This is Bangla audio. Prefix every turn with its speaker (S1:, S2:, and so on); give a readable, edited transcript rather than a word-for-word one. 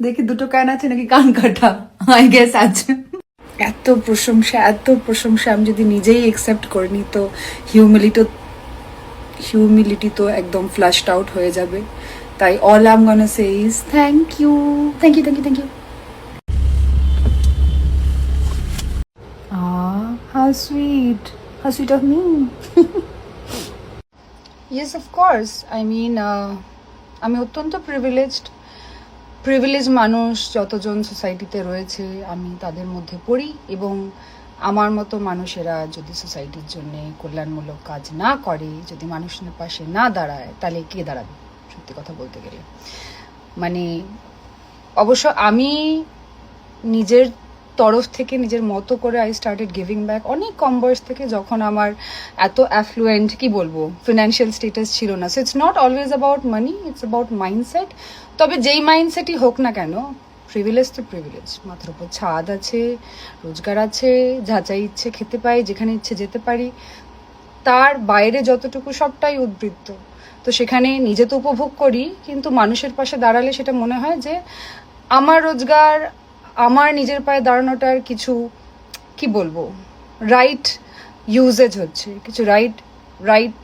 S1: দেখি দুটো কান আছে নাকি কান কাটা, আই গেস আছে। এত প্রশংসা আমি যদি নিজেই একসেপ্ট করিনি তো হিউমিলিটি তো একদম ফ্লাশড আউট হয়ে যাবে। তাই all I am gonna say is thank you, thank you, thank you, thank you. How sweet, how sweet of me. Yes, of course. I mean, আমি অত্যন্ত প্রিভিলেজ মানুষ যতজন সোসাইটিতে রয়েছে আমি তাদের মধ্যে পড়ি, এবং আমার মতো মানুষেরা যদি সোসাইটির জন্য কল্যাণমূলক কাজ না করে, যদি মানুষের পাশে না দাঁড়ায়, তাহলে কে দাঁড়াবে? সত্যি কথা বলতে গেলে মানে অবশ্য আমি নিজের তরফ থেকে নিজের মতো করে আই স্টার্টেড গিভিং ব্যাক অনেক কম বয়স থেকে, যখন আমার এত অ্যাফ্লুয়েন্ট কি বলবো ফিনান্সিয়াল স্টেটাস ছিল না। So it's not always about money, it's about mindset. তবে যেই মাইন্ডসেটই হোক না কেন, প্রিভিলেজ তো প্রিভিলেজ, মাথার উপর ছাদ আছে, রোজগার আছে, যা চাই ইচ্ছে খেতে পাই, যেখানে ইচ্ছে যেতে পারি, তার বাইরে যতটুকু সবটাই উদ্বৃত্ত। তো সেখানে নিজে তো উপভোগ করি, কিন্তু মানুষের পাশে দাঁড়ালে সেটা মনে হয় যে আমার রোজগার, আমার নিজের পায়ে দাঁড়ানোটার কিছু কি বলবো রাইট ইউজেজ হচ্ছে, কিছু রাইট